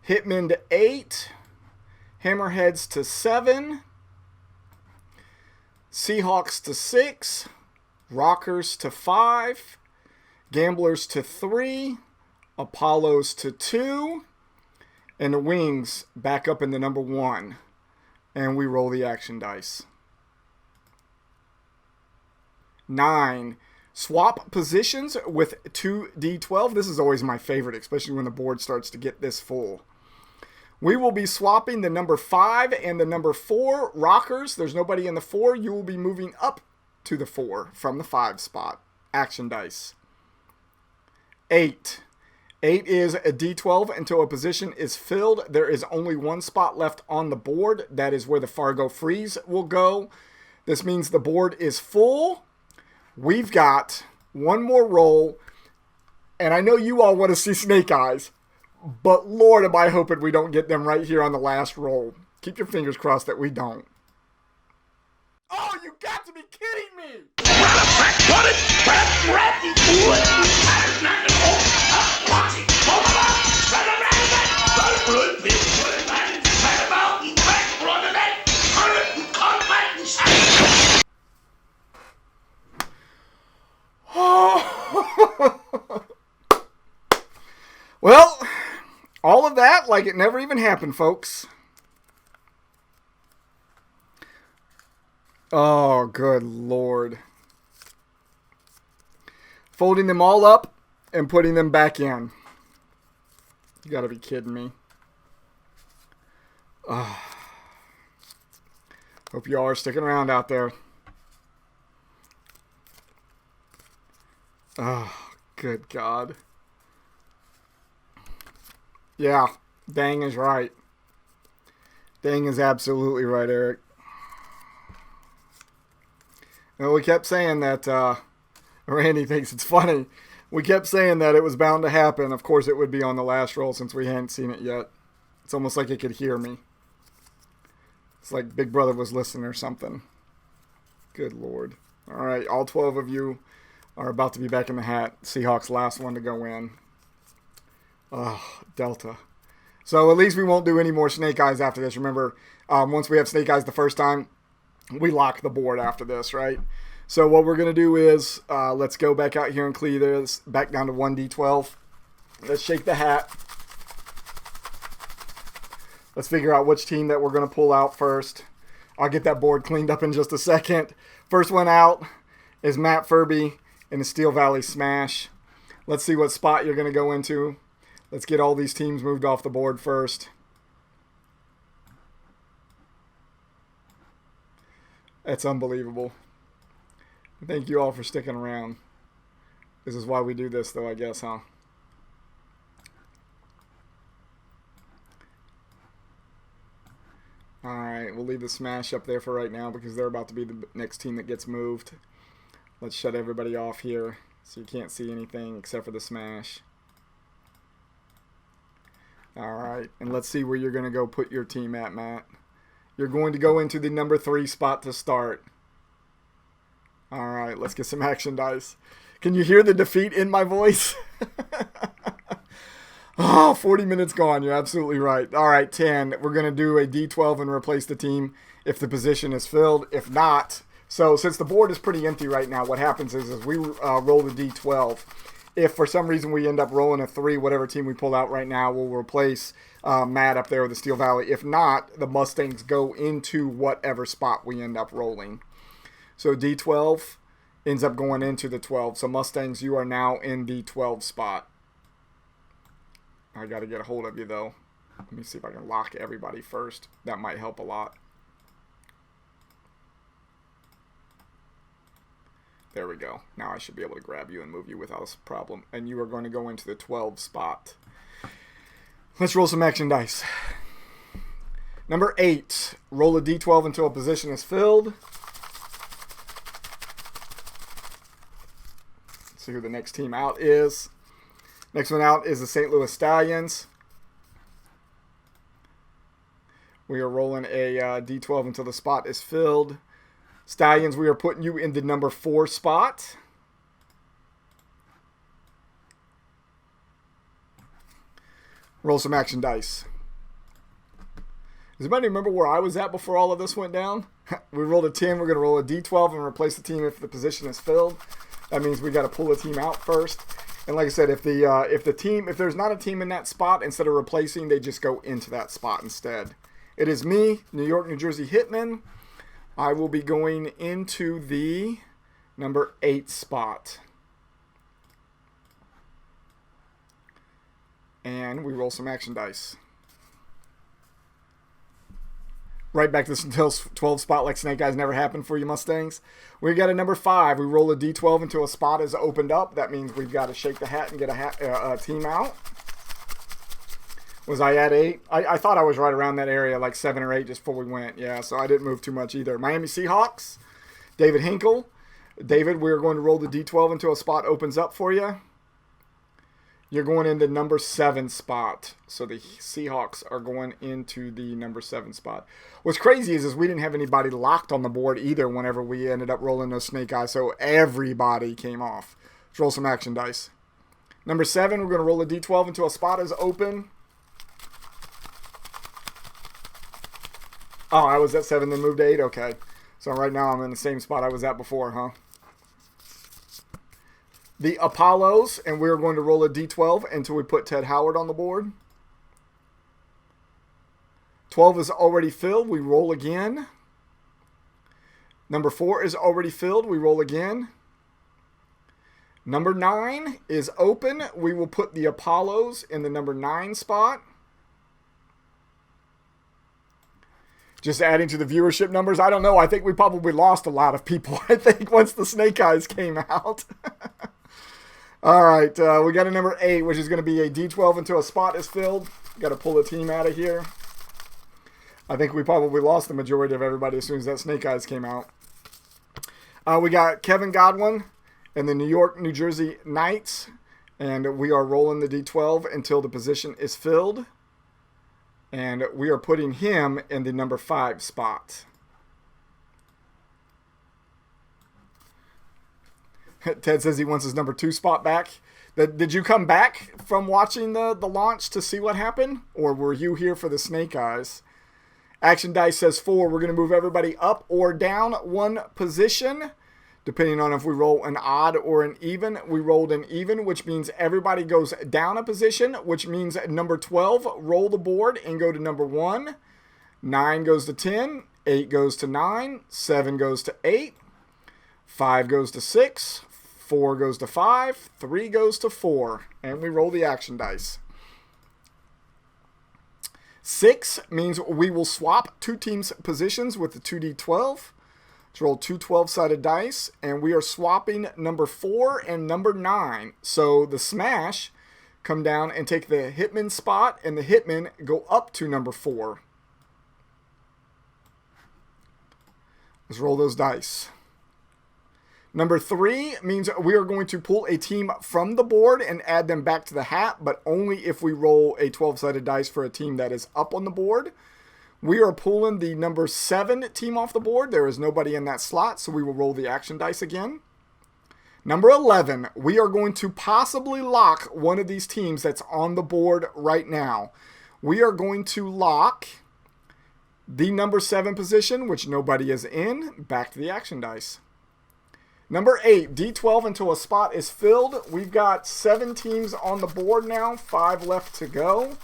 Hitmen to 8. Hammerheads to 7. Seahawks to 6. Rockers to 5. Gamblers to 3. Apollos to 2. And the Wings back up in the number 1. And we roll the action dice. 9. Swap positions with 2d12. This is always my favorite, especially when the board starts to get this full. We will be swapping the number 5 and the number 4 rockers. There's nobody in the 4. You will be moving up to the 4 from the 5 spot. Action dice. 8. 8 is a D12 until a position is filled. There is only 1 spot left on the board. That is where the Fargo Freeze will go. This means the board is full. We've got one more roll. And I know you all want to see Snake Eyes. But Lord, am I hoping we don't get them right here on the last roll. Keep your fingers crossed that we don't. Oh, you got to be kidding me! Well, all of that like it never even happened, folks. Oh, good Lord. Folding them all up and putting them back in. You gotta be kidding me. Oh. Hope y'all are sticking around out there. Oh, good God. Yeah, dang is right. Dang is absolutely right, Eric. And we kept saying that, Randy thinks it's funny. We kept saying that it was bound to happen. Of course, it would be on the last roll since we hadn't seen it yet. It's almost like it could hear me. It's like Big Brother was listening or something. Good Lord. All right, all 12 of you are about to be back in the hat. Seahawks last one to go in. Oh, Delta. So at least we won't do any more snake eyes after this. Remember, once we have snake eyes the first time, we lock the board after this, right? So what we're going to do is, let's go back out here and clear this back down to 1d12. Let's shake the hat. Let's figure out which team that we're going to pull out first. I'll get that board cleaned up in just a second. First one out is Matt FURBEE in the Steel Valley Smash. Let's see what spot you're going to go into. Let's get all these teams moved off the board first. That's unbelievable. Thank you all for sticking around. This is why we do this, though, I guess, huh? Alright, we'll leave the Smash up there for right now because they're about to be the next team that gets moved. Let's shut everybody off here so you can't see anything except for the Smash. Alright, and let's see where you're going to go put your team at, Matt. You're going to go into the number 3 spot to start. Alright, let's get some action dice. Can you hear the defeat in my voice? Oh, 40 minutes gone. You're absolutely right. All right, 10. We're going to do a D12 and replace the team if the position is filled. If not, so since the board is pretty empty right now, what happens is we roll the D12. If for some reason we end up rolling a 3, whatever team we pull out right now, we'll replace Matt up there with the Steel Valley. If not, the Mustangs go into whatever spot we end up rolling. So D12 ends up going into the 12. So Mustangs, you are now in the 12 spot. I got to get a hold of you, though. Let me see if I can lock everybody first. That might help a lot. There we go. Now I should be able to grab you and move you without a problem. And you are going to go into the 12 spot. Let's roll some action dice. Number 8. Roll a D12 until a position is filled. Let's see who the next team out is. Next one out is the St. Louis Stallions. We are rolling a D12 until the spot is filled. Stallions, we are putting you in the number 4 spot. Roll some action dice. Does anybody remember where I was at before all of this went down? We rolled a 10. We're going to roll a D12 and replace the team if the position is filled. That means we got to pull the team out first. And like I said, if there's not a team in that spot, instead of replacing, they just go into that spot instead. It is me, New York, New Jersey Hitman. I will be going into the number 8 spot. And we roll some action dice. Right back to the 12 spot like Snake Eyes never happened for you Mustangs. We got a number 5. We roll a D12 until a spot is opened up. That means we've got to shake the hat and get a team out. Was I at 8? I thought I was right around that area, like 7 or 8 just before we went. Yeah, so I didn't move too much either. Miami Seahawks, David Hinkle. David, we're going to roll the D12 until a spot opens up for you. You're going into number 7 spot. So the Seahawks are going into the number 7 spot. What's crazy is we didn't have anybody locked on the board either whenever we ended up rolling those snake eyes. So everybody came off. Let's roll some action dice. Number 7, we're going to roll a D12 until a spot is open. Oh, I was at 7, then moved to 8? Okay. So right now I'm in the same spot I was at before, huh? The Apollos, and we're going to roll a D12 until we put Ted Howard on the board. 12 is already filled. We roll again. Number 4 is already filled. We roll again. Number 9 is open. We will put the Apollos in the number 9 spot. Just adding to the viewership numbers. I don't know. I think we probably lost a lot of people, I think, once the Snake Eyes came out. All right. We got a number 8, which is going to be a D12 until a spot is filled. Got to pull a team out of here. I think we probably lost the majority of everybody as soon as that Snake Eyes came out. We got Kevin Godwin and the New York, New Jersey Knights. And we are rolling the D12 until the position is filled. And we are putting him in the number 5 spot. Ted says he wants his number 2 spot back. Did you come back from watching the launch to see what happened? Or were you here for the Snake Eyes? Action Dice says 4. We're going to move everybody up or down 1 position. Depending on if we roll an odd or an even. We rolled an even, which means everybody goes down a position, which means number 12, roll the board and go to number 1. 9 goes to 10. 8 goes to 9. 7 goes to 8. 5 goes to 6. 4 goes to 5. 3 goes to 4. And we roll the action dice. 6 means we will swap 2 teams' positions with the 2d12. Let's roll 2 12-sided dice, and we are swapping number 4 and number 9. So the smash come down and take the hitman spot, and the hitman go up to number 4. Let's roll those dice. Number 3 means we are going to pull a team from the board and add them back to the hat, but only if we roll a 12-sided dice for a team that is up on the board. We are pulling the number 7 team off the board. There is nobody in that slot, so we will roll the action dice again. Number 11, we are going to possibly lock one of these teams that's on the board right now. We are going to lock the number 7 position, which nobody is in, back to the action dice. Number 8, D12 until a spot is filled. We've got 7 teams on the board now, 5 left to go.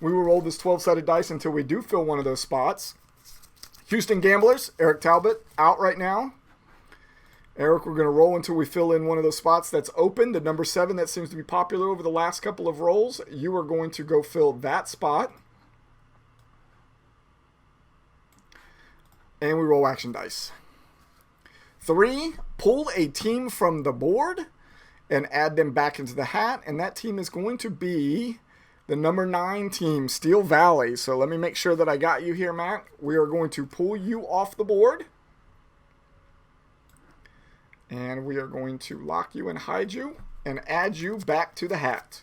We will roll this 12-sided dice until we do fill one of those spots. Houston Gamblers, Eric Talbot, out right now. Eric, we're going to roll until we fill in one of those spots that's open. The number 7 that seems to be popular over the last couple of rolls. You are going to go fill that spot. And we roll action dice. 3, pull a team from the board and add them back into the hat. And that team is going to be the number 9 team, Steel Valley. So let me make sure that I got you here, Matt. We are going to pull you off the board. And we are going to lock you and hide you and add you back to the hat.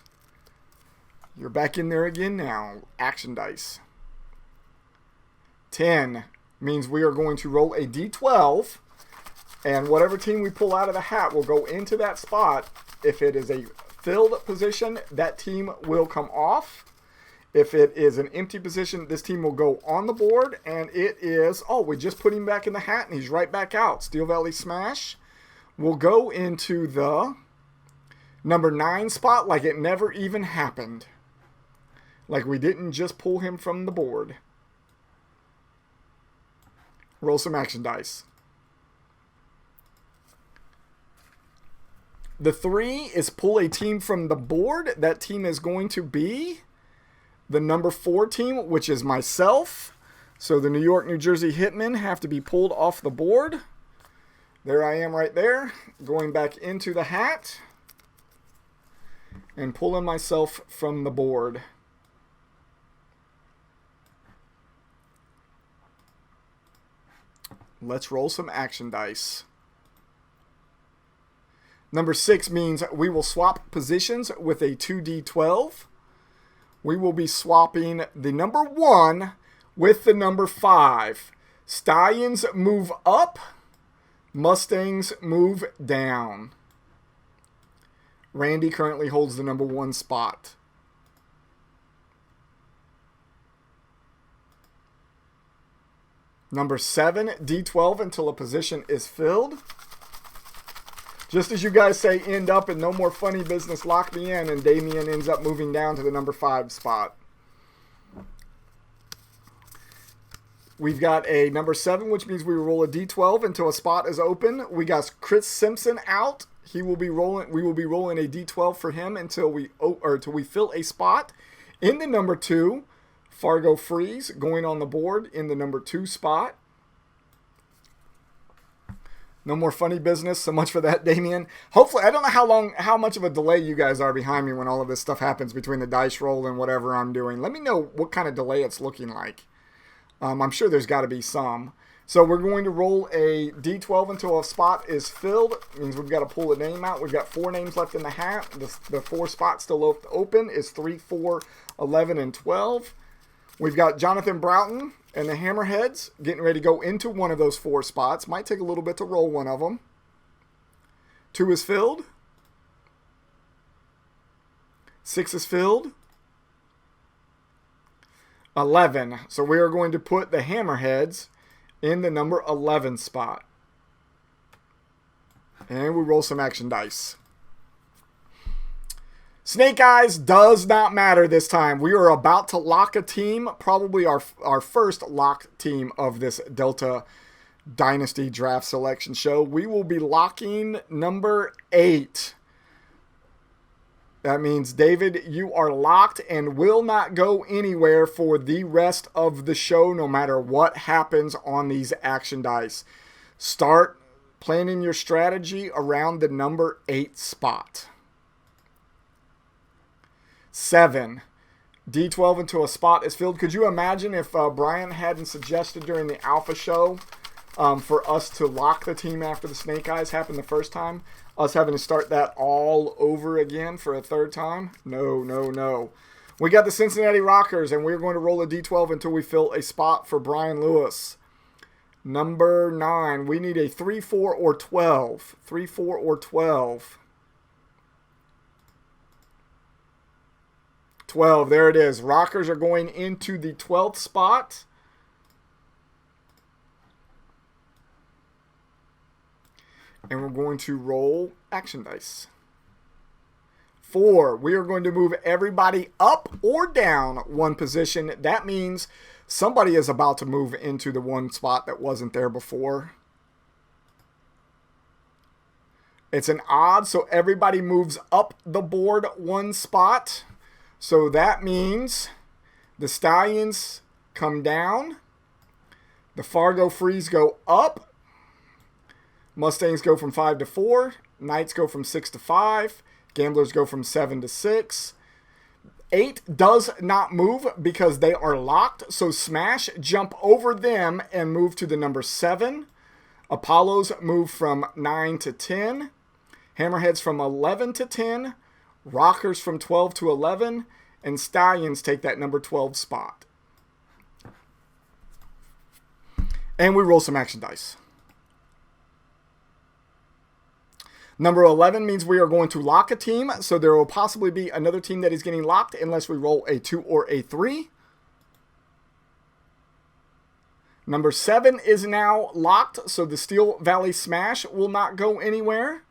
You're back in there again now. Action dice. 10 means we are going to roll a D12. And whatever team we pull out of the hat will go into that spot. If it is a filled position, that team will come off. If it is an empty position, this team will go on the board. And it is, oh, we just put him back in the hat and he's right back out. Steel Valley Smash will go into the number 9 spot like it never even happened. Like we didn't just pull him from the board. Roll some action dice. The 3 is pull a team from the board. That team is going to be the number 4 team, which is myself. So the New York, New Jersey Hitmen have to be pulled off the board. There I am right there, going back into the hat and pulling myself from the board. Let's roll some action dice. Number 6 means we will swap positions with a 2d12. We will be swapping the number 1 with the number 5. Stallions move up. Mustangs move down. Randy currently holds the number 1 spot. Number 7, D12 until a position is filled. Just as you guys say, end up and no more funny business, lock me in, and Damien ends up moving down to the number 5 spot. We've got a number 7, which means we roll a d12 until a spot is open. We got Chris Simpson out. He will be rolling. We will be rolling a d12 for him until we fill a spot. In the number 2, Fargo Freeze going on the board in the number 2 spot. No more funny business. So much for that, Damien. Hopefully, I don't know how much of a delay you guys are behind me when all of this stuff happens between the dice roll and whatever I'm doing. Let me know what kind of delay it's looking like. I'm sure there's got to be some. So we're going to roll a d12 until a spot is filled. It means we've got to pull a name out. We've got 4 names left in the hat. The 4 spots still open is 3, 4, 11, and 12. We've got Jonathan Broughton and the Hammerheads getting ready to go into one of those 4 spots. Might take a little bit to roll one of them. 2 is filled. 6 is filled. 11. So we are going to put the Hammerheads in the number 11 spot. And we roll some action dice. Snake Eyes does not matter this time. We are about to lock a team, probably our first locked team of this Delta Dynasty Draft Selection Show. We will be locking number 8. That means, David, you are locked and will not go anywhere for the rest of the show, no matter what happens on these action dice. Start planning your strategy around the number 8 spot. 7. D12 until a spot is filled. Could you imagine if Brian hadn't suggested during the Alpha show for us to lock the team after the Snake Eyes happened the first time? Us having to start that all over again for a 3rd time? No, no, no. We got the Cincinnati Rockers, and we're going to roll a d12 until we fill a spot for Brian Lewis. Number 9. We need a 3, 4, or 12. 3, 4, or 12. 12. There it is. Rockers are going into the 12th spot. And we're going to roll action dice. 4. We are going to move everybody up or down 1 position. That means somebody is about to move into the 1 spot that wasn't there before. It's an odd, so everybody moves up the board 1 spot. So that means the Stallions come down. The Fargo Freeze go up. Mustangs go from 5 to 4. Knights go from 6 to 5. Gamblers go from 7 to 6. 8 does not move because they are locked. So Smash jump over them and move to the number 7. Apollos move from 9 to 10. Hammerheads from 11 to 10. Rockers from 12 to 11. And Stallions take that number 12 spot. And we roll some action dice. Number 11 means we are going to lock a team, so there will possibly be another team that is getting locked unless we roll a 2 or a 3. Number 7 is now locked, so the Steel Valley Smash will not go anywhere.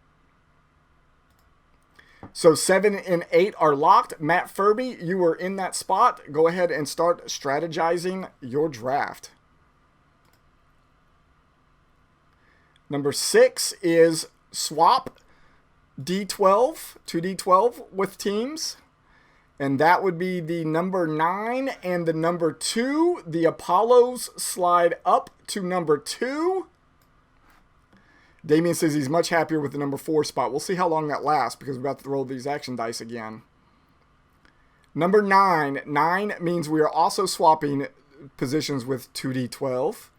So 7 and 8 are locked. Matt FURBEE, you are in that spot. Go ahead and start strategizing your draft. Number 6 is swap D12 to D12 with teams. And that would be the number 9 and the number 2. The Apollos slide up to number 2. Damien says he's much happier with the number 4 spot. We'll see how long that lasts because we're about to roll these action dice again. Number 9. 9 means we are also swapping positions with 2D12.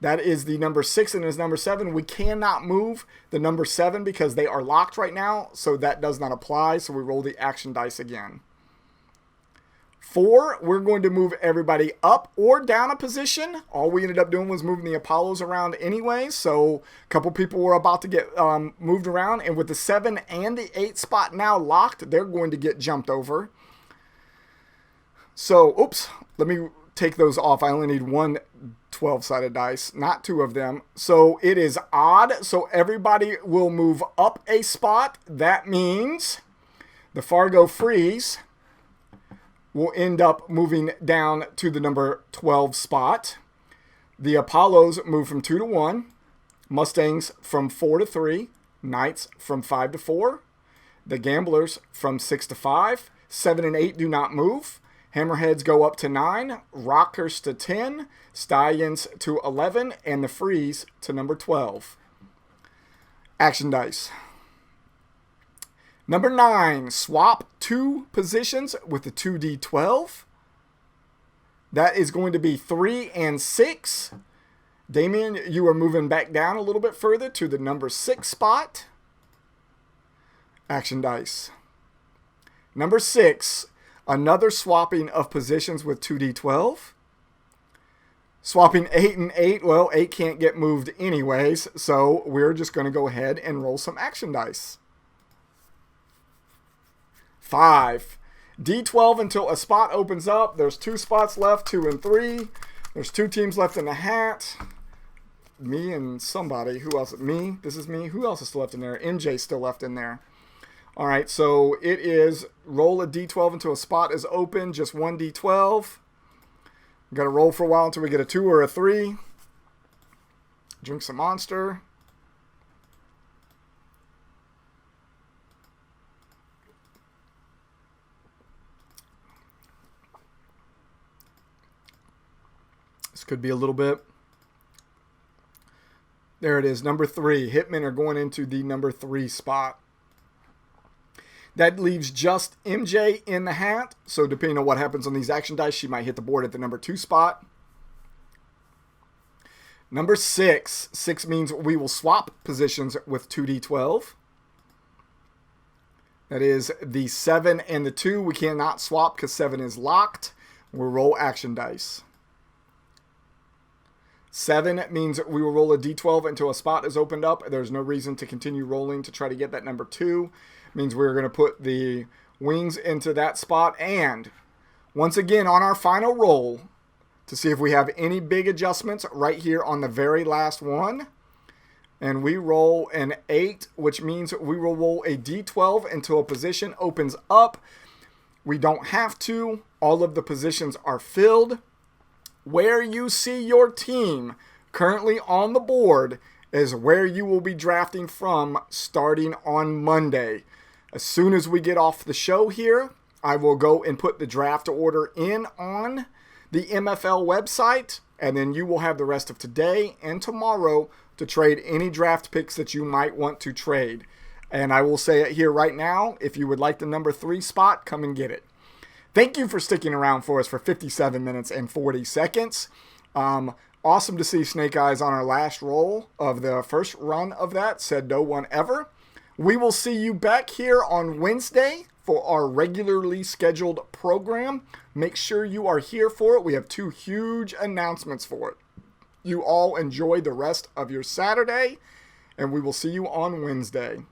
That is the number 6 and is number 7. We cannot move the number 7 because they are locked right now, so that does not apply. So we roll the action dice again. 4, we're going to move everybody up or down a position. All we ended up doing was moving the Apollos around anyway, so a couple people were about to get moved around, and with the 7 and the 8 spot now locked, they're going to get jumped over. So, oops, let me take those off. I only need 1 12-sided dice, not 2 of them. So it is odd. So everybody will move up a spot. That means the Fargo Freeze will end up moving down to the number 12 spot. The Apollos move from 2 to 1. Mustangs from 4 to 3. Knights from 5 to 4. The Gamblers from 6 to 5. 7 and 8 do not move. Hammerheads go up to 9. Rockers to 10. Stallions to 11. And the Freeze to number 12. Action dice. Number 9, swap 2 positions with the 2d12. That is going to be 3 and 6. Damien, you are moving back down a little bit further to the number 6 spot. Action dice. Number 6, another swapping of positions with 2d12. Swapping 8 and 8. Well, 8 can't get moved anyways, so we're just going to go ahead and roll some action dice. 5. D12 until a spot opens up. There's 2 spots left, 2 and 3. There's 2 teams left in the hat. Me and somebody. Who else? Me. This is me. Who else is still left in there? MJ's still left in there. All right, so it is roll a D12 until a spot is open. Just 1 D12. Got to roll for a while until we get a 2 or a 3. Drink some Monster. This could be a little bit. There it is, number 3. Hitmen are going into the number 3 spot. That leaves just MJ in the hat. So depending on what happens on these action dice, she might hit the board at the number 2 spot. Number 6. 6 means we will swap positions with 2d12. That is the 7 and the 2. We cannot swap because 7 is locked. We'll roll action dice. 7 means we will roll a d12 until a spot is opened up. There's no reason to continue rolling to try to get that number 2. Means we're going to put the wings into that spot. And once again, on our final roll, to see if we have any big adjustments right here on the very last one. And we roll an 8, which means we will roll a d12 until a position opens up. We don't have to. All of the positions are filled. Where you see your team currently on the board is where you will be drafting from starting on Monday. As soon as we get off the show here, I will go and put the draft order in on the MFL website, and then you will have the rest of today and tomorrow to trade any draft picks that you might want to trade. And I will say it here right now, if you would like the number 3 spot, come and get it. Thank you for sticking around for us for 57 minutes and 40 seconds. Awesome to see Snake Eyes on our last roll of the first run of that. Said no one ever. We will see you back here on Wednesday for our regularly scheduled program. Make sure you are here for it. We have 2 huge announcements for it. You all enjoy the rest of your Saturday, and we will see you on Wednesday.